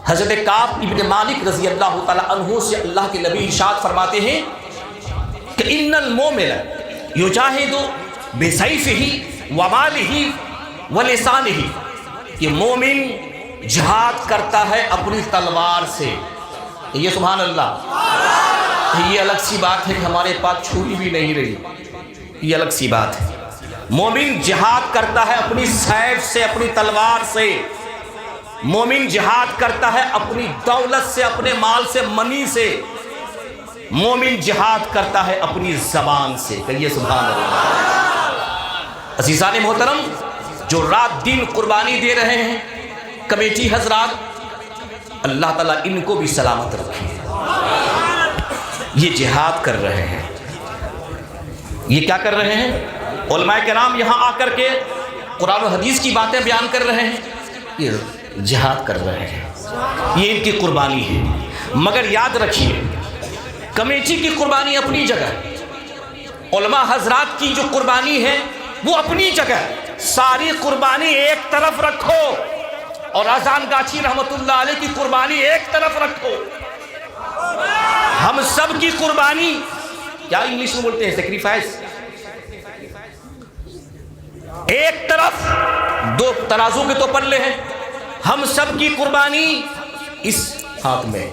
حضرت کعب ابن مالک رضی اللہ تعالی عنہ سے اللہ کے نبی ارشاد فرماتے ہیں کہ ان المومن یجاہد بسیفہ ومالہ ولسانہ، کہ مومن جہاد کرتا ہے اپنی تلوار سے. یہ سبحان اللہ، یہ الگ سی بات ہے کہ ہمارے پاس چھری بھی نہیں رہی، یہ الگ سی بات ہے. مومن جہاد کرتا ہے اپنی سیف سے، اپنی تلوار سے. مومن جہاد کرتا ہے اپنی دولت سے، اپنے مال سے، منی سے. مومن جہاد کرتا ہے اپنی زبان سے. کہیے سبحان اللہ. عزیزان محترم، جو رات دن قربانی دے رہے ہیں کمیٹی حضرات، اللہ تعالیٰ ان کو بھی سلامت رکھے. یہ جہاد کر رہے ہیں. یہ کیا کر رہے ہیں؟ علماء کرام یہاں آ کر کے قرآن و حدیث کی باتیں بیان کر رہے ہیں. یہ جہاد کر رہے ہیں، یہ ان کی قربانی ہے. مگر یاد رکھیے، کمیٹی کی قربانی اپنی جگہ، علماء حضرات کی جو قربانی ہے وہ اپنی جگہ. ساری قربانی ایک طرف رکھو اور اذان گاچھی رحمت اللہ علیہ کی قربانی ایک طرف رکھو. ہم سب کی قربانی، کیا انگلش میں بولتے ہیں، سیکریفائس، ایک طرف. دو ترازو کے تو پلے ہیں. ہم سب کی قربانی اس ہاتھ میں،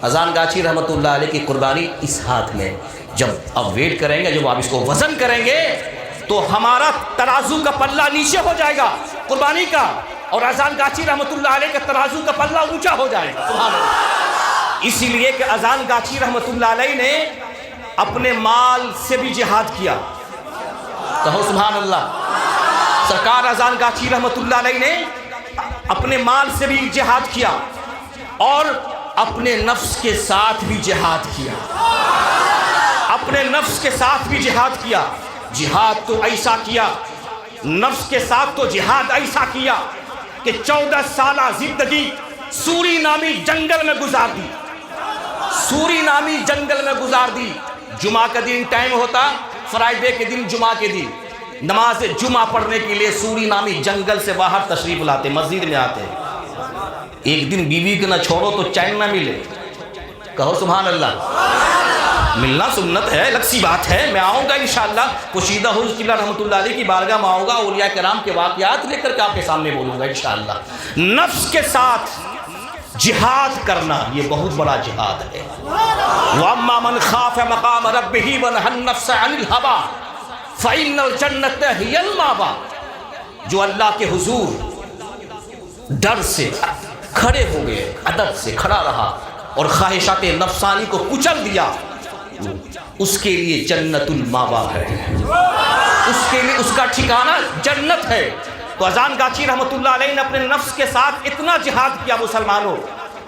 اذان گاچھی رحمت اللہ علیہ کی قربانی اس ہاتھ میں. جب آپ ویٹ کریں گے، جب آپ اس کو وزن کریں گے تو ہمارا ترازو کا پلہ نیچے ہو جائے گا قربانی کا، اور اذان گاچھی رحمت اللہ علیہ کا ترازو کا پلہ اونچا ہو جائے گا. سبحان اللہ. اسی لیے کہ اذان گاچھی رحمت اللہ علیہ نے اپنے مال سے بھی جہاد کیا. کہو سبحان اللہ. سرکار اذان گاچھی رحمت اللہ علیہ نے اپنے مال سے بھی جہاد کیا اور اپنے نفس کے ساتھ بھی جہاد کیا. اپنے نفس کے ساتھ بھی جہاد کیا. جہاد تو ایسا کیا، نفس کے ساتھ تو جہاد ایسا کیا کہ 14 سالہ زندگی سوری نامی جنگل میں گزار دی. سوری نامی جنگل میں گزار دی. جمعہ کا دن ٹائم ہوتا، فرائیڈے کے دن، جمعہ کے دن نماز جمعہ پڑھنے کے لیے سوری نامی جنگل سے باہر تشریف لاتے، مسجد میں آتے. ایک دن بیوی کو نہ چھوڑو تو چین نہ ملے. کہو سبحان اللہ. ملنا سنت ہے، الگ سی بات ہے. میں آؤں گا انشاءاللہ، پوشیدہ حضرت قبلہ رحمۃ اللہ علیہ کی بارگاہ میں آؤں گا، اولیاء کرام کے واقعات لے کر کے آپ کے سامنے بولوں گا انشاءاللہ. نفس کے ساتھ جہاد کرنا یہ بہت بڑا جہاد ہے. وَأَمَّا مَنْ خَافَ مَقَامَ رَبِّهِ وَنَهَى النَّفْسَ عَنِ الْهَوَىٰ فَإِنَّ الْجَنَّةَ هِيَ الْمَأْوَىٰ. جو اللہ کے حضور ڈر سے کھڑے ہو گئے، ادب سے کھڑا رہا اور خواہشات نفسانی کو کچل دیا، اس کے لیے جنت الماوا ہے. اس کے لیے اس کا ٹھکانہ جنت ہے. تو اذان گاچھی رحمت اللہ علیہ نے اپنے نفس کے ساتھ اتنا جہاد کیا مسلمانوں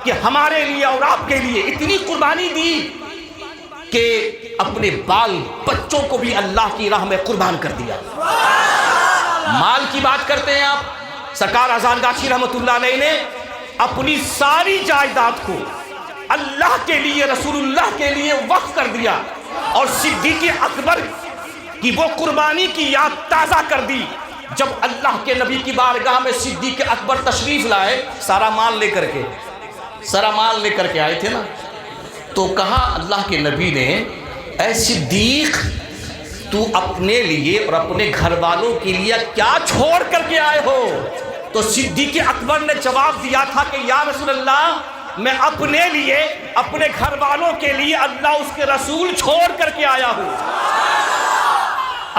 کہ ہمارے لیے اور آپ کے لیے اتنی قربانی دی کہ اپنے بال بچوں کو بھی اللہ کی راہ میں قربان کر دیا. مال کی بات کرتے ہیں آپ، سرکار اذان گاچھی رحمت اللہ علیہ نے اپنی ساری جائیداد کو اللہ کے لیے، رسول اللہ کے لیے وقف کر دیا. اور صدیق اکبر کی وہ قربانی کی یاد تازہ کر دی جب اللہ کے نبی کی بارگاہ میں صدیق اکبر تشریف لائے، سارا مال لے کر کے آئے تھے نا. تو کہا اللہ کے نبی نے، اے صدیق، تو اپنے لیے اور اپنے گھر والوں کے لیے کیا چھوڑ کر کے آئے ہو؟ تو صدیق اکبر نے جواب دیا تھا کہ یا رسول اللہ، میں اپنے لیے، اپنے گھر والوں کے لیے اللہ اس کے رسول چھوڑ کر کے آیا ہوں.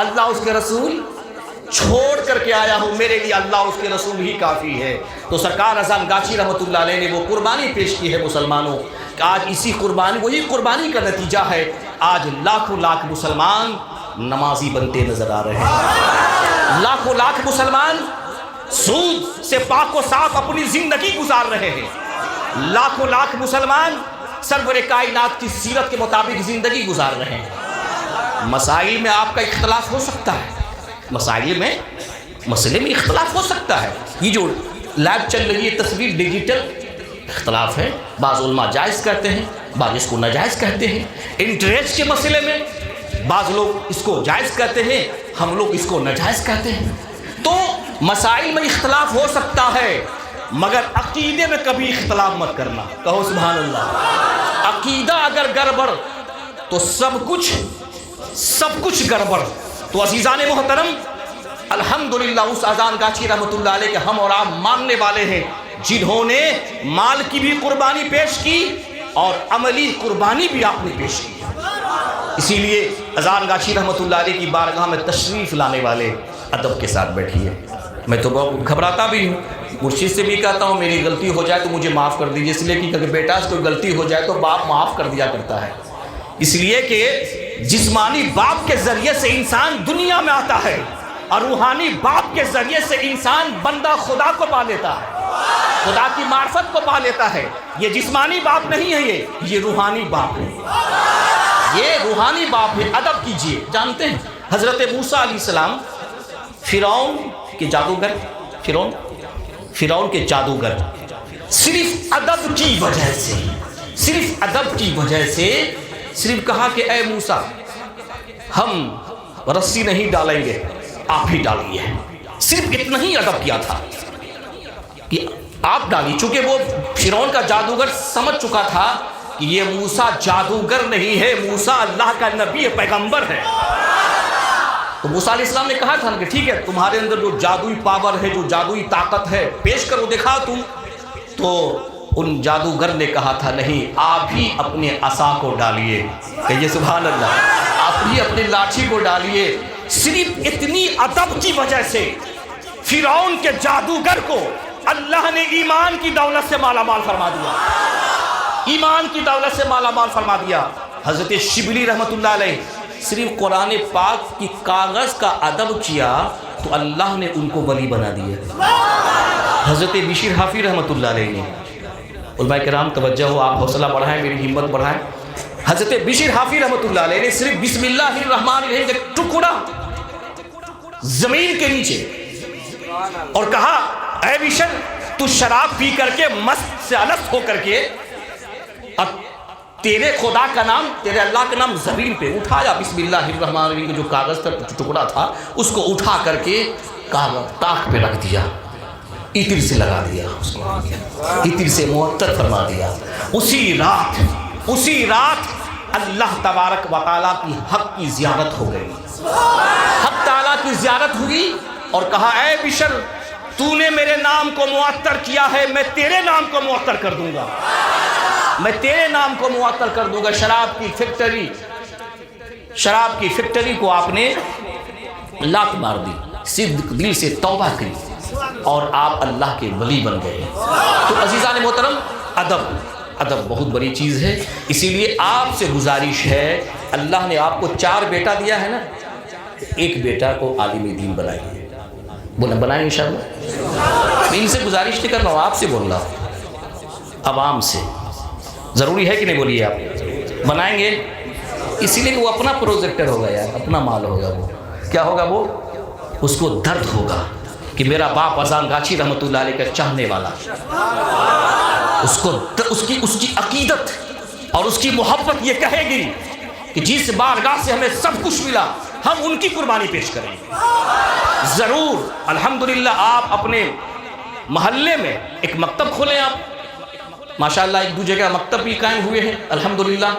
اللہ اس کے رسول چھوڑ کر کے آیا ہوں، میرے لیے اللہ اس کے رسول ہی کافی ہے. تو سرکار اذان گاچھی رحمت اللہ علیہ نے وہ قربانی پیش کی ہے مسلمانوں. آج اسی قربانی، وہی قربانی کا نتیجہ ہے آج لاکھوں لاکھ مسلمان نمازی بنتے نظر آ رہے ہیں. لاکھوں لاکھ مسلمان سود سے پاک و صاف اپنی زندگی گزار رہے ہیں. لاکھوں لاکھ مسلمان سرور کائنات کی سیرت کے مطابق زندگی گزار رہے ہیں. مسائل میں آپ کا اختلاف ہو سکتا ہے، مسئلے میں اختلاف ہو سکتا ہے. یہ جو لائب چل رہی ہے تصویر ڈیجیٹل، اختلاف ہے. بعض علماء جائز کہتے ہیں، بعض اس کو ناجائز کہتے ہیں. انٹرسٹ کے مسئلے میں بعض لوگ اس کو جائز کہتے ہیں، ہم لوگ اس کو ناجائز کہتے ہیں. تو مسائل میں اختلاف ہو سکتا ہے، مگر عقیدے میں کبھی اختلاف مت کرنا. کہو سبحان اللہ. عقیدہ اگر گڑبڑ تو سب کچھ گڑبڑ. تو عزیزان محترم، الحمدللہ اس اذان گاچھی رحمۃ اللہ علیہ کے ہم اور آپ ماننے والے ہیں جنہوں نے مال کی بھی قربانی پیش کی اور عملی قربانی بھی آپ نے پیش کی. اسی لیے اذان گاچھی رحمۃ اللہ علیہ کی بارگاہ میں تشریف لانے والے ادب کے ساتھ بیٹھیے. میں تو بہت گھبراتا بھی ہوں، مرشد سے بھی کہتا ہوں میری غلطی ہو جائے تو مجھے معاف کر دیجیے، اس لیے کہ اگر بیٹا سے کوئی غلطی ہو جائے تو باپ معاف کر دیا کرتا ہے. اس لیے کہ جسمانی باپ کے ذریعے سے انسان دنیا میں آتا ہے اور روحانی باپ کے ذریعے سے انسان بندہ خدا کو پا لیتا ہے، خدا کی معرفت کو پا لیتا ہے. یہ جسمانی باپ نہیں ہے، یہ روحانی باپ ہے، یہ روحانی باپ ہے. ادب کیجئے. جانتے ہیں حضرت موسیٰ علیہ السلام فرعون کے جادوگر، فرعون کے جادوگر صرف ادب کی وجہ سے صرف کہا کہ اے موسیٰ ہم رسی نہیں ڈالیں گے، آپ ہی ڈالیے. صرف اتنا ہی ادب کیا تھا کہ آپ ڈالیے، چونکہ وہ فرعون کا جادوگر سمجھ چکا تھا کہ یہ موسیٰ جادوگر نہیں ہے، موسیٰ اللہ کا نبی پیغمبر ہے. تو موسیٰ علیہ السلام نے کہا تھا کہ ٹھیک ہے تمہارے اندر جو جادوئی پاور ہے، جو جادوئی طاقت ہے پیش کرو، دکھاؤ تم. تو ان جادوگر نے کہا تھا نہیں، آپ ہی اپنے عصا کو ڈالیے. کہیے سبحان اللہ. آپ ہی اپنے لاٹھی کو ڈالیے. صرف اتنی ادب کی وجہ سے فرعون کے جادوگر کو اللہ نے ایمان کی دولت سے مالا مال فرما دیا، ایمان کی دولت سے مالا مال فرما دیا. حضرت شبلی رحمۃ اللہ علیہ صرف قرآن پاک کی کاغذ کا ادب کیا تو اللہ نے ان کو ولی بنا دیا. حضرت بشیر حافی رحمۃ اللہ علیہ نے، علماء کرام توجہ ہو، آپ حوصلہ بڑھائیں، میری ہمت بڑھائیں. حضرت بشیر حافی رحمۃ اللہ علیہ نے صرف بسم اللہ الرحمن الرحیم کا ٹکڑا زمین کے نیچے اور کہا اے بشر تو شراب پی کر کے مست سے الست ہو کر کے اب تیرے خدا کا نام، تیرے اللہ کا نام زمین پہ اٹھایا. بسم اللہ الرحمن الرحیم جو کاغذ کا ٹکڑا تھا اس کو اٹھا کر کے کاغذ طاق پہ رکھ دیا، عطر سے لگا دیا، اس کو عطر سے معطر فرما دیا. اسی رات اللہ تبارک و تعالیٰ کی حق کی زیارت ہو گئی، حق تعالیٰ کی زیارت ہوئی اور کہا اے بشر تو نے میرے نام کو معطر کیا ہے، میں تیرے نام کو معطر کر دوں گا، میں تیرے نام کو معطر کر دوں گا. شراب کی فیکٹری کو آپ نے لات مار دی، صدق دل سے توبہ کی اور آپ اللہ کے ولی بن گئے. تو عزیزان محترم، ادب بہت بڑی چیز ہے. اسی لیے آپ سے گزارش ہے، اللہ نے آپ کو 4 بیٹا دیا ہے نا، ایک بیٹا کو عالم دین بنائیے. بنائیں انشاءاللہ. میں ان سے گزارش نہیں کر رہا ہوں، آپ سے بول رہا ہوں، عوام سے. ضروری ہے کہ نہیں بولیے آپ؟ بنائیں گے اسی لیے کہ وہ اپنا پروجیکٹر ہوگا یار، اپنا مال ہوگا. وہ کیا ہوگا؟ وہ اس کو درد ہوگا کہ میرا باپ اذان گاچھی رحمۃ اللہ علیہ کا چاہنے والا، اس کی عقیدت اور اس کی محبت یہ کہے گی کہ جس بارگاہ سے ہمیں سب کچھ ملا ہم ان کی قربانی پیش کریں گے. ضرور. الحمدللہ آپ اپنے محلے میں ایک مکتب کھولیں. آپ ماشاءاللہ 1-2 جگہ مکتب بھی قائم ہوئے ہیں، الحمدللہ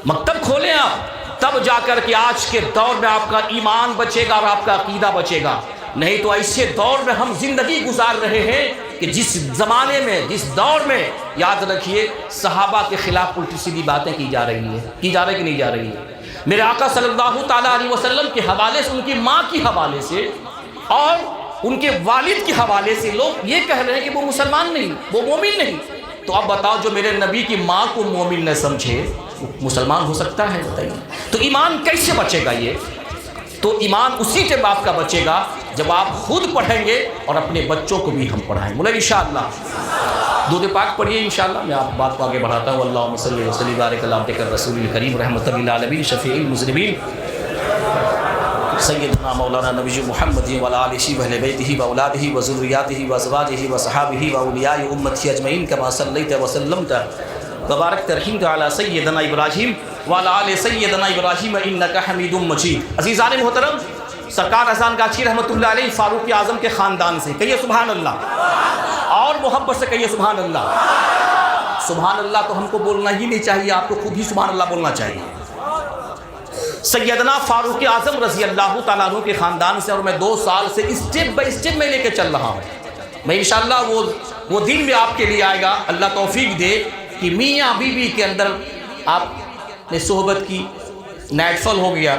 مکتب کھولیں آپ، تب جا کر کے آج کے دور میں آپ کا ایمان بچے گا اور آپ کا عقیدہ بچے گا. نہیں تو ایسے دور میں ہم زندگی گزار رہے ہیں کہ جس زمانے میں، جس دور میں، یاد رکھیے صحابہ کے خلاف الٹی سیدھی باتیں کی جا رہی ہیں، کی جا رہی کہ نہیں جا رہی ہے. میرے آقا صلی اللہ تعالیٰ علیہ وسلم کے حوالے سے، ان کی ماں کی حوالے سے اور ان کے والد کے حوالے سے لوگ یہ کہہ رہے ہیں کہ وہ مسلمان نہیں، وہ مومن نہیں. تو اب بتاؤ جو میرے نبی کی ماں کو مومن نہ سمجھے وہ مسلمان ہو سکتا ہے؟ بتائیے. تو ایمان کیسے بچے گا؟ یہ تو ایمان اسی جب آپ کا بچے گا جب آپ خود پڑھیں گے اور اپنے بچوں کو بھی ہم پڑھائیں. بولے انشاءاللہ. درود پاک پڑھیے انشاءاللہ. میں آپ بات کو آگے بڑھاتا ہوں. اللہم صلی وسلم وبارک علی عبدک الرسول الکریم رحمۃ للعالمین شفیع المذنبین سیدنا مولانا نبی محمد وعلی آلہ واہل بیتہ واولادہ وذریاتہ وازواجہ وصحابہ واولیاء امتہ اجمعین کما صلیت وسلمت وبارکت رحمت علی سیدنا ابراہیم وعلی آل سیدنا ابراہیم انک حمید مجید. عزیزان محترم، سرکار اذان گاچھی رحمۃ اللہ علیہ فاروق اعظم کے خاندان سے، کہیے سبحان اللہ. اور محبت سے کہیے سبحان اللہ۔ سبحان اللہ تو ہم کو بولنا ہی نہیں چاہیے، آپ کو خود ہی سبحان اللہ بولنا چاہیے۔ سیدنا فاروق اعظم رضی اللہ تعالیٰ عنہ کے خاندان سے، اور میں 2 سال سے اسٹیپ بائی اسٹیپ میں لے کے چل رہا ہوں۔ میں انشاءاللہ وہ دن بھی آپ کے لیے آئے گا، اللہ توفیق دے کہ میاں بیوی کے اندر آپ نے صحبت کی، نائٹ فال ہو گیا،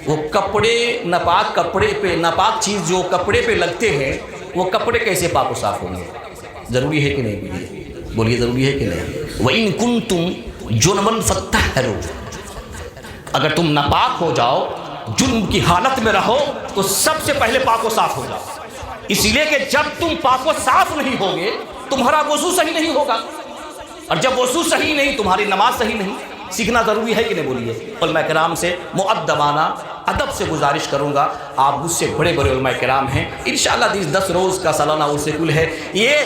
وہ کپڑے ناپاک کپڑے پہ، ناپاک چیز جو کپڑے پہ لگتے ہیں، وہ کپڑے کیسے پاک و صاف ہوں گے؟ ضروری ہے کہ نہیں؟ بولیے ضروری ہے کہ نہیں؟ وَإِن كُنتُمْ جُنُبًا فَطَّهِّرُوا، اگر تم ناپاک ہو جاؤ، جنب کی حالت میں رہو، تو سب سے پہلے پاک و صاف ہو جاؤ، اس لیے کہ جب تم پاک و صاف نہیں ہوگے تمہارا وضو صحیح نہیں ہوگا، اور جب وضو صحیح نہیں تمہاری نماز صحیح نہیں۔ سیکھنا ضروری ہے کہ نہیں؟ بولیے۔ علماء کرام سے مؤدبانہ ادب سے گزارش کروں گا، آپ مجھ سے بڑے بڑے علماء کرام ہیں، انشاءاللہ 10 روز کا سالانہ عرص کل ہے، یہ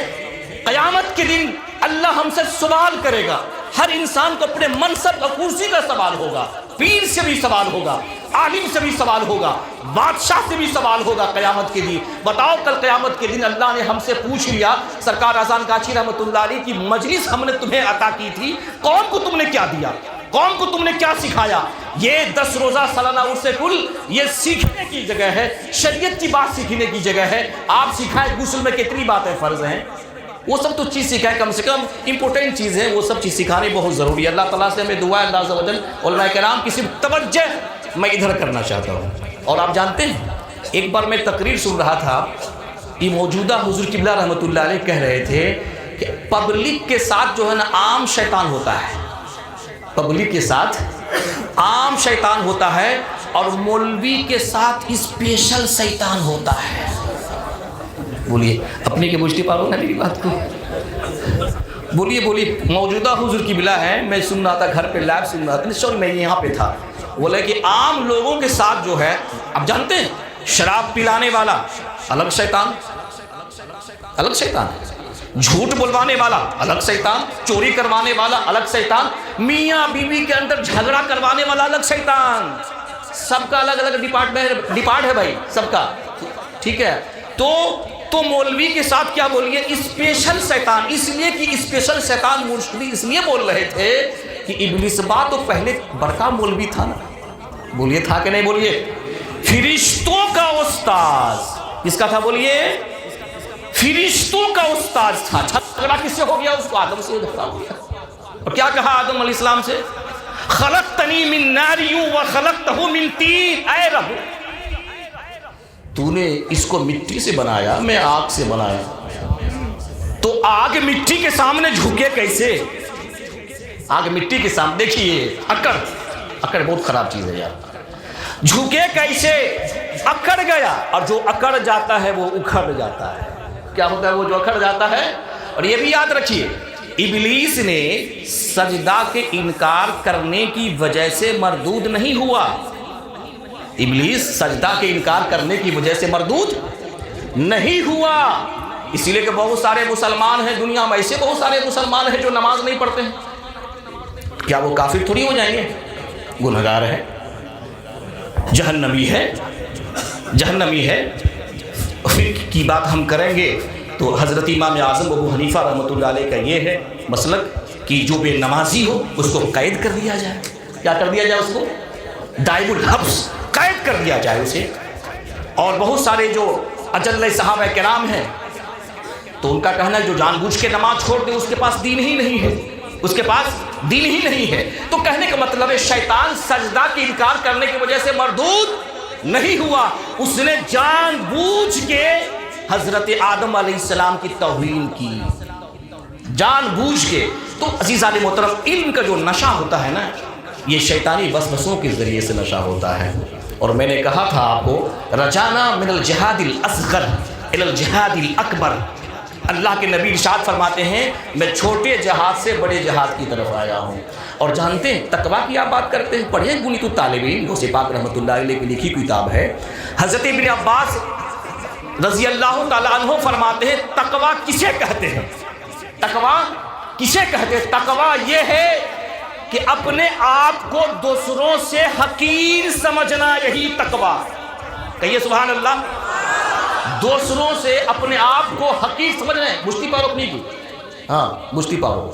قیامت کے دن اللہ ہم سے سوال کرے گا۔ ہر انسان کو اپنے منصب اور کرسی کا سوال ہوگا، پیر سے بھی سوال ہوگا، عالم سے بھی سوال ہوگا، بادشاہ سے بھی سوال ہوگا قیامت کے دن۔ بتاؤ کل قیامت کے دن اللہ نے ہم سے پوچھ لیا، سرکار اذان گاچی رحمۃ اللہ علیہ کی مجلس ہم نے تمہیں عطا کی تھی، قوم کو تم نے کیا دیا، قوم کو تم نے کیا سکھایا؟ یہ 10 روزہ سالانہ عرص کل یہ سیکھنے کی جگہ ہے، شریعت کی بات سیکھنے کی جگہ ہے۔ آپ سکھائے غسل میں کتنی باتیں فرض ہیں، وہ سب تو چیز سکھائے، کم سے کم امپورٹنٹ چیز ہے، وہ سب چیز سکھانے بہت ضروری ہے۔ اللہ تعالیٰ سے ہمیں دعا ہے اللہ عز و جل، علماء کرام کی صرف توجہ میں ادھر کرنا چاہتا ہوں۔ اور آپ جانتے ہیں، ایک بار میں تقریر سن رہا تھا، یہ موجودہ حضور قبلہ رحمۃ اللہ علیہ کہہ رہے تھے کہ پبلک کے ساتھ جو ہے نا عام شیطان ہوتا ہے، پبلک کے ساتھ عام شیطان ہوتا ہے، اور مولوی کے ساتھ اسپیشل شیطان ہوتا ہے۔ بولیے، اپنے کے مجھتی پاؤ نا میری بات کو، بولیے بولیے۔ موجودہ حضور قبلہ ہے، میں سن رہا تھا گھر پہ لائیو سن رہا تھا، سوری میں یہاں پہ تھا، بولے کہ عام لوگوں کے ساتھ جو ہے، اب جانتے ہیں شراب پلانے والا الگ شیطان، الگ شیطان، جھوٹ بلوانے والا الگ شیطان، چوری کروانے والا الگ شیطان، میاں بیوی کے اندر جھگڑا کروانے والا الگ شیطان، سب کا الگ الگ ڈپارٹ ہے بھائی، سب کا، ٹھیک ہے؟ تو مولوی کے ساتھ کیا بولیے؟ اسپیشل شیطان، اس لیے کہ اسپیشل شیطان مرشدی اس لیے بول رہے تھے کہ ابلیس با تو پہلے بڑکا مولوی تھا نا، بولیے تھا کہ نہیں؟ بولیے، فرشتوں کا استاذ، کس کا تھا؟ بولیے، فرشتوں کا استاذ تھا۔ جھگڑا کس سے ہو گیا؟ اس کو آدم سے جھگڑا ہو گیا، اور کیا کہا آدم علیہ السلام سے؟ خلقتنی من نار وخلقتہ من طین، اے رب تو نے اس کو مٹی سے بنایا، میں آگ سے بنایا، تو آگ مٹی کے سامنے جھکے کیسے؟ آگ مٹی کے سامنے، دیکھیے اکڑ بہت خراب چیز ہے یار، جھکے کیسے؟ اکڑ گیا، اور جو اکڑ جاتا ہے وہ اکھڑ جاتا ہے۔ کیا ہوتا ہے وہ جو اکھڑ جاتا ہے؟ اور یہ بھی یاد رکھیے، ابلیس نے سجدہ کے انکار کرنے کی وجہ سے مردود نہیں ہوا، ابلیس سجدہ کے انکار کرنے کی وجہ سے مردود نہیں ہوا، اس لیے کہ بہت سارے مسلمان ہیں دنیا میں، ایسے بہت سارے مسلمان ہیں جو نماز نہیں پڑھتے ہیں، کیا وہ کافر تھوڑی ہو جائیں گے؟ گنہگار ہے، جہنمی ہے۔ فقہ کی بات ہم کریں گے تو حضرت امام اعظم ابو حنیفہ رحمۃ اللہ علیہ کا یہ ہے مسلک کہ جو بے نمازی ہو اس کو قید کر دیا جائے۔ کیا کر دیا جائے؟ اس کو دائب الحبس، قید کر دیا جائے اسے۔ اور بہت سارے جو اجل صحابہ کرام ہیں تو ان کا کہنا ہے جو جان بوجھ کے نماز چھوڑ دے اس کے پاس دین ہی نہیں ہے، اس کے پاس دین ہی نہیں ہے۔ تو کہنے کا مطلب ہے شیطان سجدہ کی انکار کرنے کی وجہ سے مردود نہیں ہوا، اس نے جان بوجھ کے حضرت آدم علیہ السلام کی توہین کی، جان بوجھ کے۔ تو عزیزان محترم، علم کا جو نشہ ہوتا ہے نا، یہ شیطانی وسوسوں کے ذریعے سے نشہ ہوتا ہے۔ اور میں نے کہا تھا آپ کو، رجانا من الجہاد الاصغر الی الجہاد الاکبر، اللہ کے نبی ارشاد فرماتے ہیں میں چھوٹے جہاد سے بڑے جہاد کی طرف آیا ہوں۔ اور جانتے ہیں تقویٰ کی آپ بات کرتے ہیں، پڑھیں بنیت الطالبین، غوث پاک رحمۃ اللہ علیہ کی لکھی کتاب ہے۔ حضرت ابن عباس رضی اللہ تعالیٰ عنہ فرماتے ہیں تقویٰ کسے کہتے ہیں؟ تقویٰ کسے کہتے ہیں؟ تقویٰ یہ ہے کہ اپنے آپ کو دوسروں سے حقیر سمجھنا، یہی تقویٰ، کہیے سبحان اللہ۔ دوسروں سے اپنے آپ کو حقیر سمجھنا ہے، مشتی پارو اپنی کی، ہاں مشتی پارو،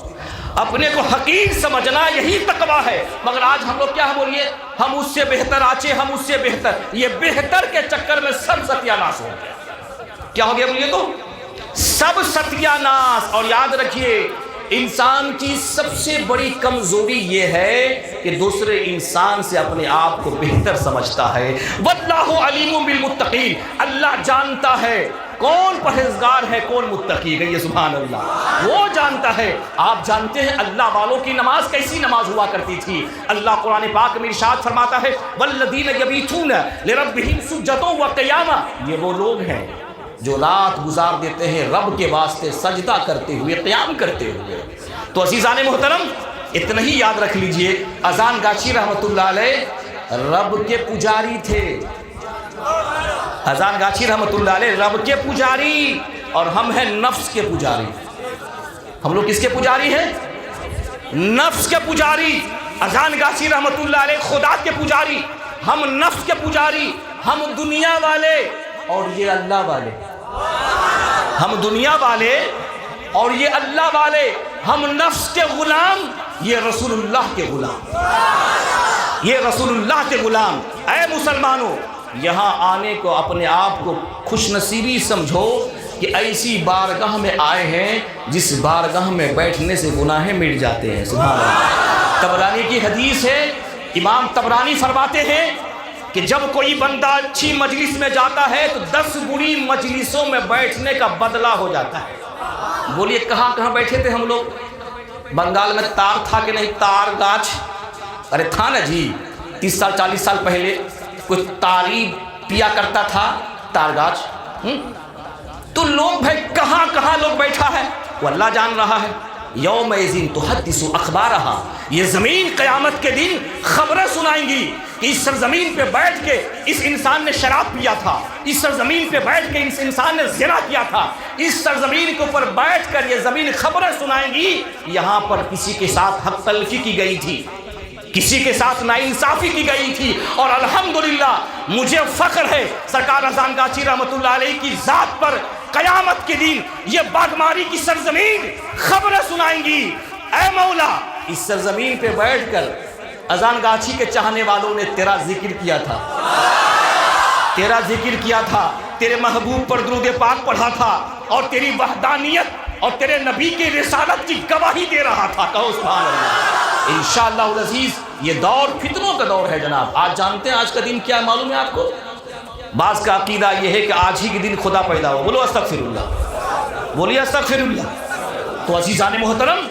اپنے کو حقیر سمجھنا یہی تقویٰ ہے۔ مگر آج ہم لوگ کیا ہے بولیے، ہم اس سے بہتر آچے، ہم اس سے بہتر، یہ بہتر کے چکر میں سب ستیہ ناش ہو گیا۔ کیا ہو گیا بولیے تو سب ستیہ ناش۔ اور یاد رکھیے انسان کی سب سے بڑی کمزوری یہ ہے کہ دوسرے انسان سے اپنے آپ کو بہتر سمجھتا ہے۔ واللہ علیم بالمتقین، اللہ جانتا ہے کون پرہیزگار ہے کون متقی ہے، یہ سبحان اللہ وہ جانتا ہے۔ آپ جانتے ہیں اللہ والوں کی نماز کیسی نماز ہوا کرتی تھی؟ اللہ قرآن پاک میں ارشاد فرماتا ہے والذین یبیتون لربہم سجدا وقیاما، یہ وہ لوگ ہیں جو رات گزار دیتے ہیں رب کے واسطے سجدہ کرتے ہوئے، قیام کرتے ہوئے۔ تو عزیزان محترم اتنا ہی یاد رکھ لیجئے، اذان گاچھی رحمت اللہ علیہ رب کے پجاری تھے، اذان گاچھی رحمت اللہ علیہ رب کے پجاری، اور ہم ہیں نفس کے پجاری۔ ہم لوگ کس کے پجاری ہیں؟ نفس کے پجاری۔ اذان گاچھی رحمت اللہ علیہ خدا کے پجاری، ہم نفس کے پجاری، ہم دنیا والے اور یہ اللہ والے، ہم دنیا والے اور یہ اللہ والے، ہم نفس کے غلام، یہ رسول اللہ کے غلام، یہ رسول اللہ کے غلام۔ اے مسلمانوں یہاں آنے کو اپنے آپ کو خوش نصیبی سمجھو کہ ایسی بارگاہ میں آئے ہیں جس بارگاہ میں بیٹھنے سے گناہیں مٹ جاتے ہیں۔ سبحان اللہ، طبرانی کی حدیث ہے، امام طبرانی فرماتے ہیں کہ جب کوئی بندہ اچھی مجلس میں جاتا ہے تو 10 بری مجلسوں میں بیٹھنے کا بدلہ ہو جاتا ہے۔ بولیے کہاں کہاں بیٹھے تھے ہم لوگ؟ بنگال میں تار تھا کہ نہیں؟ تار گاچھ، ارے تھا نا جی، 30 سال 40 سال پہلے کوئی تاری پیا کرتا تھا، تار گاچھ۔ تو لوگ بھائی کہاں کہاں لوگ بیٹھا ہے وہ اللہ جان رہا ہے۔ یومئذ تحدث اخبارہا، یہ زمین قیامت کے دن خبریں سنائیں گی کہ اس سرزمین پہ بیٹھ کے اس انسان نے شراب پیا تھا، اس سرزمین پہ بیٹھ کے اس انسان نے زنا کیا تھا، اس سرزمین کے اوپر بیٹھ کر یہ زمین خبریں سنائیں گی یہاں پر کسی کے ساتھ حق تلفی کی گئی تھی، کسی کے ساتھ ناانصافی کی گئی تھی، اور الحمدللہ مجھے فخر ہے سرکار اذان گاچھی رحمت اللہ علیہ کی ذات پر، قیامت کے دن یہ باغماری کی سرزمین خبریں سنائیں گی۔ اے مولا اس سرزمین پہ بیٹھ کر اذان گاچھی کے چاہنے والوں نے تیرا ذکر کیا تھا، تیرا ذکر کیا تھا، تیرے محبوب پر درود پاک پڑھا تھا، اور تیری وحدانیت اور تیرے نبی کی رسالت کی گواہی دے رہا تھا۔ کہو سبحان اللہ۔ انشاءاللہ العزیز یہ دور فتنوں کا دور ہے جناب۔ آج جانتے ہیں آج کا دن کیا معلوم ہے آپ کو؟ بعض کا عقیدہ یہ ہے کہ آج ہی کے دن خدا پیدا ہو، بولو استغفر اللہ، بولیے استغفر اللہ۔ تو عزیزان محترم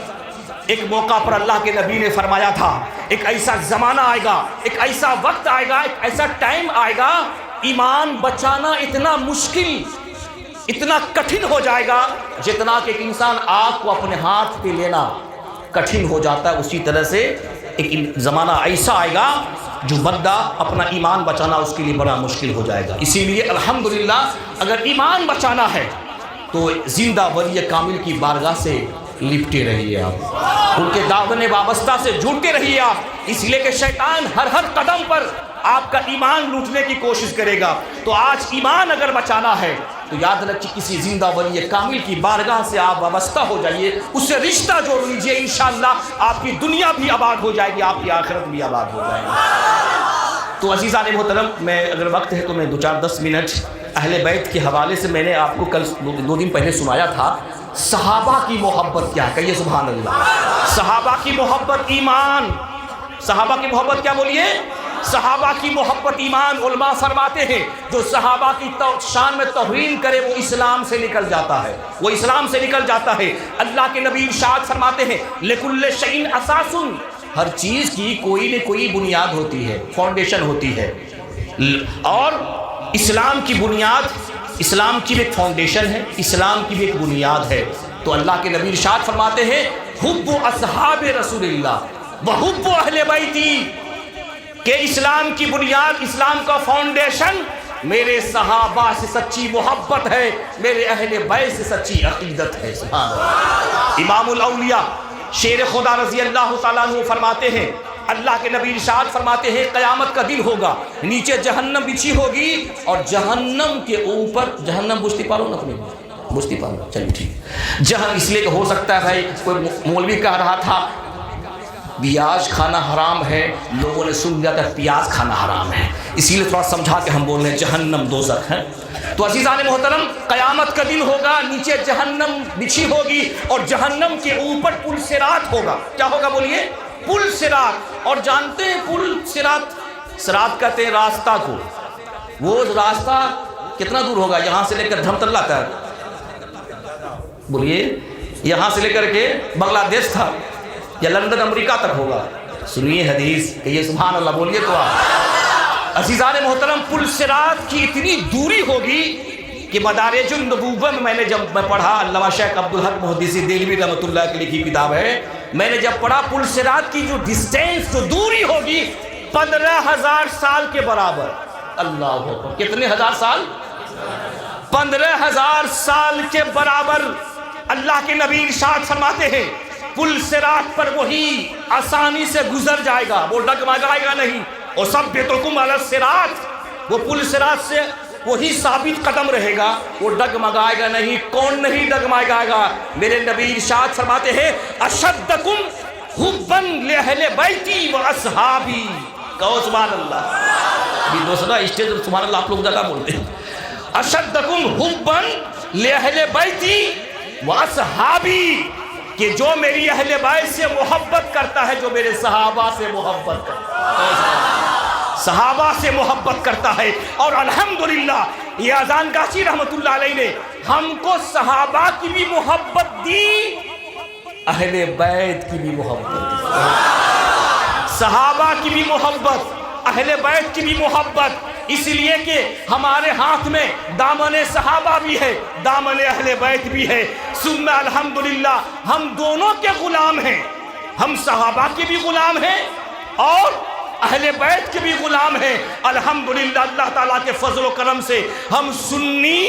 ایک موقع پر اللہ کے نبی نے فرمایا تھا ایک ایسا زمانہ آئے گا، ایک ایسا وقت آئے گا، ایک ایسا ٹائم آئے گا ایمان بچانا اتنا مشکل، اتنا کٹھن ہو جائے گا جتنا کہ ایک انسان آگ کو اپنے ہاتھ پہ لینا کٹھن ہو جاتا ہے، اسی طرح سے ایک زمانہ ایسا آئے گا جو بندہ اپنا ایمان بچانا اس کے لیے بڑا مشکل ہو جائے گا۔ اسی لیے الحمدللہ اگر ایمان بچانا ہے تو زندہ ولی کامل کی بارگاہ سے لپٹے رہیے، آپ ان کے دامن وابستہ سے جڑتے رہیے آپ، اس لیے کہ شیطان ہر قدم پر آپ کا ایمان لوٹنے کی کوشش کرے گا۔ تو آج ایمان اگر بچانا ہے تو یاد رکھیے کسی زندہ ولی کامل کی بارگاہ سے آپ وابستہ ہو جائیے، اس سے رشتہ جوڑ لیجیے، انشاءاللہ آپ کی دنیا بھی آباد ہو جائے گی، آپ کی آخرت بھی آباد ہو جائے گی۔ تو عزیزان محترم میں اگر وقت ہے تو میں 2-4-10 منٹ اہل بیت کے حوالے سے میں نے آپ کو کل 2 دن پہلے سنایا تھا، صحابہ کی محبت کیا ہے، کہیے سبحان اللہ۔ صحابہ کی محبت ایمان، صحابہ کی محبت کیا بولیے؟ صحابہ کی محبت ایمان۔ علماء فرماتے ہیں جو صحابہ کی شان میں توہین کرے وہ اسلام سے نکل جاتا ہے، وہ اسلام سے نکل جاتا ہے۔ اللہ کے نبی ارشاد فرماتے ہیں لِكُلِّ شَيْءٍ أَسَاسٌ، ہر چیز کی کوئی نہ کوئی بنیاد ہوتی ہے، فاؤنڈیشن ہوتی ہے، اور اسلام کی بنیاد، اسلام کی بھی ایک فاؤنڈیشن ہے، اسلام کی بھی ایک بنیاد ہے۔ تو اللہ کے نبی ارشاد فرماتے ہیں حب اصحاب رسول اللہ وحب اہل بیتی، کہ اسلام کی بنیاد، اسلام کا فاؤنڈیشن میرے صحابہ سے سچی محبت ہے، میرے اہل بیت سے سچی عقیدت ہے۔ سبحان اللہ۔ امام الاولیاء شیر خدا رضی اللہ تعالیٰ عنہ فرماتے ہیں اللہ کے نبی ارشاد فرماتے ہیں قیامت کا دن ہوگا، نیچے جہنم بچھی ہوگی اور جہنم کے اوپر، جہنم بجتی پالو نا اپنے بجتی پالو، چلیے ٹھیک، جہنم اس لیے کہ ہو سکتا ہے بھائی کوئی مولوی کہہ رہا تھا پیاز کھانا حرام ہے، لوگوں نے سن لیا تھا پیاز کھانا حرام ہے، اسی لیے تھوڑا سمجھا کے ہم بول رہے ہیں جہنم دوزخ ہے۔ تو عزیزان محترم قیامت کا دن ہوگا، نیچے جہنم بچھی ہوگی اور جہنم کے اوپر پل صراط ہوگا۔ کیا ہوگا بولیے؟ پل صراط۔ اور جانتے ہیں پل صراط، صراط کہتے ہیں راستہ کو، وہ راستہ کتنا دور ہوگا؟ یہاں سے لے کر دھمتلہ تک، بولیے یہاں سے لے کر کے بنگلہ دیش تھا یا لندن امریکہ تک ہوگا؟ سنیے حدیث کہ یہ سبحان اللہ بولیے تو آپ۔ عزیزان محترم پل صراط کی اتنی دوری ہوگی کہ مدارج النبوہ میں نے جب پڑھا، علامہ شیخ عبدالحق محدثی دہلوی رحمۃ اللہ کی لکھی کتاب ہے، میں نے جب پڑھا پل صراط کی جو ڈسٹینس، جو دوری ہوگی 15,000 سال کے برابر۔ اللہ اکبر، کتنے ہزار سال؟ 15,000 سال کے برابر۔ اللہ کے نبی ارشاد فرماتے ہیں پل صراط پر وہی آسانی سے گزر جائے گا، وہ ڈگمگائے گا نہیں، اور ثبتکم علی الصراط، وہ پل صراط سے وہی ثابت قدم رہے گا، وہ ڈگمگائے گا نہیں۔ کون نہیں ڈگمگائے گا؟ میرے نبی ارشاد فرماتے ہیں اشدکم حبا لأہل بیتی و اصحابی، کہو سبحان اللہ۔ ابھی دوسرا اسٹیج سبحان اللہ آپ لوگ زیادہ بولتے ہیں۔ اشدکم حبا لأہل بیتی و اصحابی، کہ جو میری اہل بیت سے محبت کرتا ہے، جو میرے صحابہ سے محبت کرتا ہے، صحابہ سے محبت کرتا ہے۔ اور الحمدللہ یہ اذان گاچی رحمت اللہ علیہ نے ہم کو صحابہ کی بھی محبت دی، اہل بیت کی بھی محبت دی، صحابہ کی بھی محبت، اہل بیت کی بھی محبت، اس لیے کہ ہمارے ہاتھ میں دامن صحابہ بھی ہے، دامن اہل بیت بھی ہے۔ ثم الحمدللہ ہم دونوں کے غلام ہیں، ہم صحابہ کے بھی غلام ہیں اور اہل بیت کے بھی غلام ہیں۔ الحمدللہ اللہ تعالیٰ کے فضل و کرم سے ہم سنی،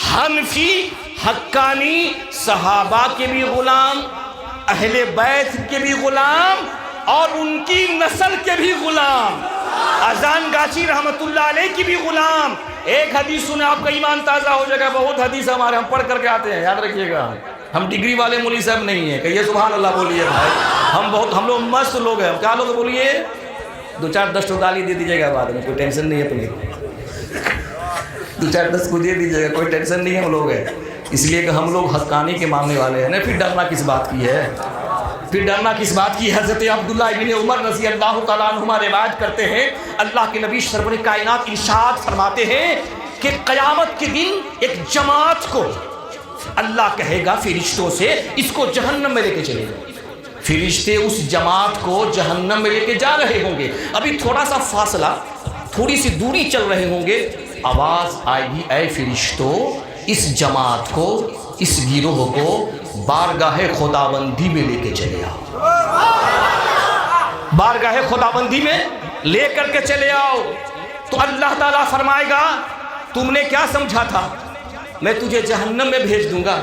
حنفی، حقانی، صحابہ کے بھی غلام، اہل بیت کے بھی غلام اور ان کی نسل کے بھی غلام، اذان گاچی رحمت اللہ علیہ کی بھی غلام۔ ایک حدیث سنے آپ کا ایمان تازہ ہو جائے گا، بہت حدیث ہمارے ہم پڑھ کر کے آتے ہیں، یاد رکھیے گا، ہم ڈگری والے مولوی صاحب نہیں ہیں، کہیے سبحان اللہ بولیے بھائی، ہم لوگ مست لوگ ہیں۔ کیا لوگ بولیے؟ 2-4-10 تو گالی دے دیجیے گا بعد میں، کوئی ٹینشن نہیں ہے، اپنی 2-4-10 کو دے دیجیے گا، کوئی ٹینشن نہیں ہے، ہم لوگ ہیں، اس لیے کہ ہم لوگ حقانی کے ماننے والے ہیں نا۔ پھر ڈرنا کس بات کی ہے؟ پھر ڈرنا کس بات کی؟ حضرت عبداللہ ابن عمر رضی اللہ تعالیٰ عنہما روایت کرتے ہیں، اللہ کے نبی سرور کائنات ارشاد فرماتے ہیں کہ قیامت کے دن ایک جماعت کو اللہ کہے گا فرشتوں سے اس کو جہنم میں لے کے چلے گا۔ فرشتے اس جماعت کو جہنم میں لے کے جا رہے ہوں گے، ابھی تھوڑا سا فاصلہ، تھوڑی سی دوری چل رہے ہوں گے، آواز آئے گی اے فرشتوں اس جماعت کو، اس گروہ کو بارگاہ خداوندی میں لے کے چلے آؤ، بارگاہ خداوندی میں لے کر کے چلے آؤ۔ تو اللہ تعالیٰ فرمائے گا تم نے کیا سمجھا تھا میں تجھے جہنم میں بھیج دوں گا؟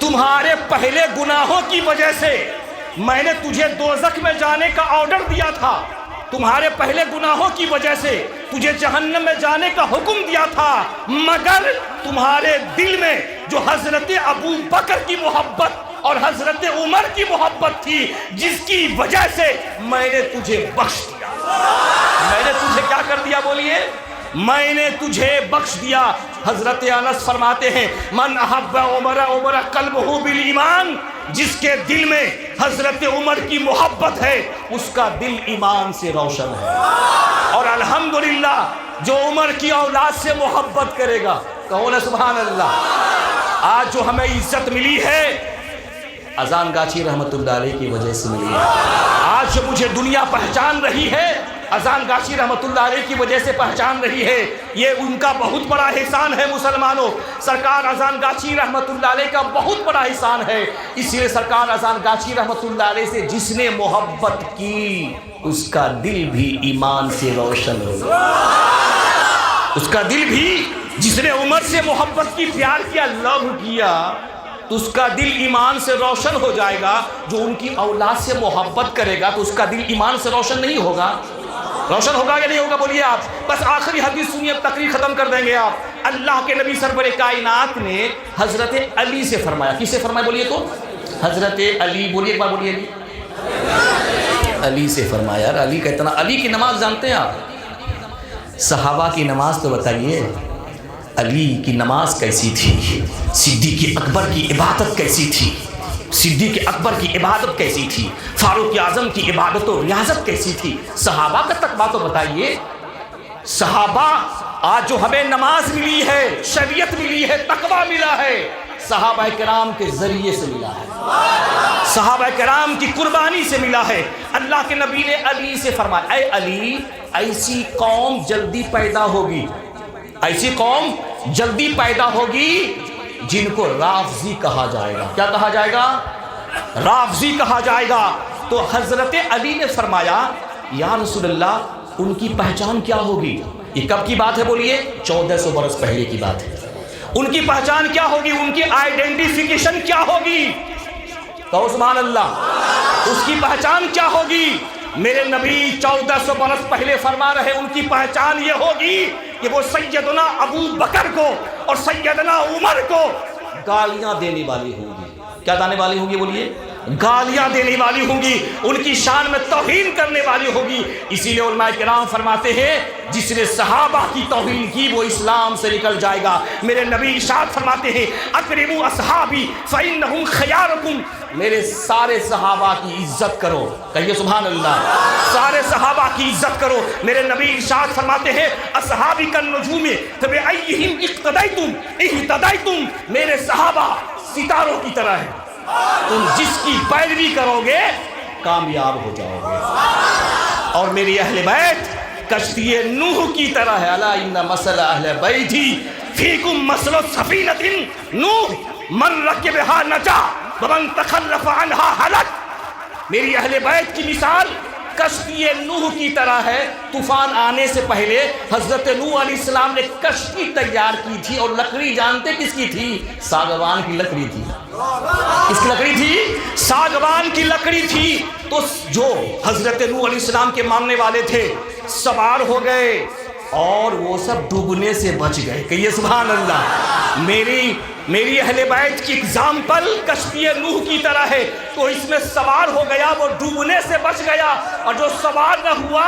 تمہارے پہلے گناہوں کی وجہ سے میں نے تجھے دوزخ میں جانے کا آرڈر دیا تھا، تمہارے پہلے گناہوں کی وجہ سے تجھے جہنم میں جانے کا حکم دیا تھا، مگر تمہارے دل میں جو حضرت ابو بکر کی محبت اور حضرت عمر کی محبت تھی، جس کی وجہ سے میں نے تجھے بخش دیا۔ میں نے تجھے کیا کر دیا بولیے؟ میں نے تجھے بخش دیا۔ حضرت انس فرماتے ہیں من احب عمر عمر قلبہ بالایمان، جس کے دل میں حضرت عمر کی محبت ہے اس کا دل ایمان سے روشن ہے۔ اور الحمدللہ جو عمر کی اولاد سے محبت کرے گا، کہو نا سبحان اللہ۔ آج جو ہمیں عزت ملی ہے اذان گاچی رحمت اللہ علیہ کی وجہ سے ملی ہے، آج جو مجھے دنیا پہچان رہی ہے اذان گاچی رحمت اللہ علیہ کی وجہ سے پہچان رہی ہے، یہ ان کا بہت بڑا احسان ہے مسلمانوں۔ سرکار اذان گاچی رحمت اللہ علیہ کا بہت بڑا احسان ہے، اس لیے سرکار اذان گاچی رحمت اللہ علیہ سے جس نے محبت کی اس کا دل بھی ایمان سے روشن ہوگا، اس کا دل بھی، جس نے عمر سے محبت کی، پیار کیا، لو کیا، تو اس کا دل ایمان سے روشن ہو جائے گا. جو ان کی اولاد سے محبت کرے گا تو اس کا دل ایمان سے روشن نہیں ہوگا. روشن ہوگا یا نہیں ہوگا بولیے آپ. بس آخری حدیث سنیے, اب تقریر ختم کر دیں گے آپ. اللہ کے نبی سرور کائنات نے حضرت علی سے فرمایا. کس سے فرمایا بولیے تو؟ حضرت علی. بولیے ایک بار, بولیے علی. علی سے فرمایا. یار علی کا اتنا, علی کی نماز جانتے ہیں آپ؟ صحابہ کی نماز تو بتائیے. علی کی نماز کیسی تھی؟ صدیق اکبر کی عبادت کیسی تھی؟ صدیق اکبر کی عبادت کیسی تھی؟ فاروق اعظم کی عبادت و ریاضت کیسی تھی؟ صحابہ کا تقویٰ تو بتائیے. صحابہ آج جو ہمیں نماز ملی ہے, شریعت ملی ہے, تقویٰ ملا ہے, صحابہ کرام کے ذریعے سے ملا ہے, صحابہ کرام کی قربانی سے ملا ہے. اللہ کے نبی نے علی سے فرمایا, اے علی, ایسی قوم جلدی پیدا ہوگی, ایسی قوم جلدی پیدا ہوگی جن کو رافضی کہا جائے گا. کیا کہا جائے گا؟ رافضی کہا جائے گا. تو حضرت علی نے فرمایا, یا رسول اللہ, ان کی پہچان کیا ہوگی؟ یہ کب کی بات ہے بولیے؟ 1400 برس پہلے کی بات ہے. ان کی پہچان کیا ہوگی؟ ان کی آئیڈینٹیفیکیشن کیا ہوگی؟ کہو سبحان اللہ. اس کی پہچان کیا ہوگی؟ میرے نبی 1400 برس پہلے فرما رہے, ان کی پہچان یہ ہوگی کہ وہ سیدنا ابو بکر کو اور سیدنا عمر کو گالیاں دینے والی ہوں گی. کیا دینے والی ہوں گی بولیے؟ گالیاں دینے والی ہوں گی, ان کی شان میں توہین کرنے والی ہوگی. اسی لیے علماء کرام فرماتے ہیں, جس نے صحابہ کی توہین کی وہ اسلام سے نکل جائے گا. میرے نبی ارشاد فرماتے ہیں, اکرموا اصحابی فانہم خیارکم, میرے سارے صحابہ کی عزت کرو. کہیے سبحان اللہ. سارے صحابہ کی عزت کرو. میرے نبی ارشاد فرماتے ہیں, اصحابی کالنجوم فبأیہم اقتدیتم اہتدیتم, میرے صحابہ ستاروں کی طرح ہے, تم جس کی پیروی کرو گے کامیاب ہو جاؤ گے. اور میری اہل بیت کشتی نوح کی طرح ہے. الا ان مثل اہل بیتی فیکم مثل سفینۃ نوح من رکبها نجا ومن تخلف عنها ہلک. میری اہل بیت کی مثال کشتی نوح کی طرح ہے. طوفان آنے سے پہلے حضرت نوح علیہ السلام نے کشتی تیار کی تھی, اور لکڑی جانتے کس کی تھی؟ ساگوان کی لکڑی تھی. کس کی لکڑی تھی؟ ساگوان کی لکڑی تھی. تو جو حضرت نوح علیہ السلام کے ماننے والے تھے سوار ہو گئے اور وہ سب ڈوبنے سے بچ گئے. کہیے سبحان اللہ. میری اہل بیت کی اگزامپل کشتی نوح کی طرح ہے. تو اس میں سوار ہو گیا, وہ ڈوبنے سے بچ گیا, اور جو سوار نہ ہوا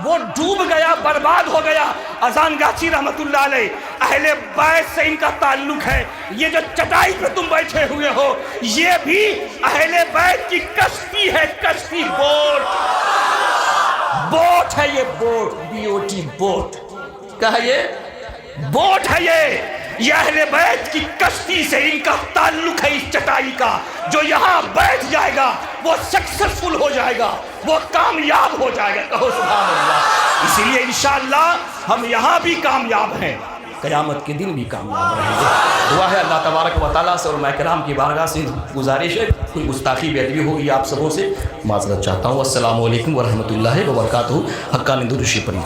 وہ ڈوب گیا, برباد ہو گیا. اذان گاچی رحمت اللہ علیہ, اہل بیت سے ان کا تعلق ہے. یہ جو چٹائی پہ تم بیٹھے ہوئے ہو یہ بھی اہل بیت کی کشتی ہے. کشتی, بوٹ ہے یہ, بوٹ, BOT, بوٹ. کیا ہے یہ؟ بوٹ ہے یہ اہل بیت کی کشتی سے ان کا تعلق ہے. اس چٹائی کا جو یہاں بیٹھ جائے گا وہ سکسیسفل ہو جائے گا, وہ کامیاب ہو جائے گا. کہو سبحان اللہ. اسی لیے انشاءاللہ ہم یہاں بھی کامیاب ہیں, قیامت کے دن بھی کامیاب رہیں گے. دعا ہے اللہ تبارک و تعالیٰ سے, اور علماء کرام کی بارگاہ سے گزارش ہے, کوئی گستاخی بے ادبی ہوگی آپ سبوں سے معذرت چاہتا ہوں. السلام علیکم ورحمۃ اللہ وبرکاتہ. حقانی درود شریف پڑھیں.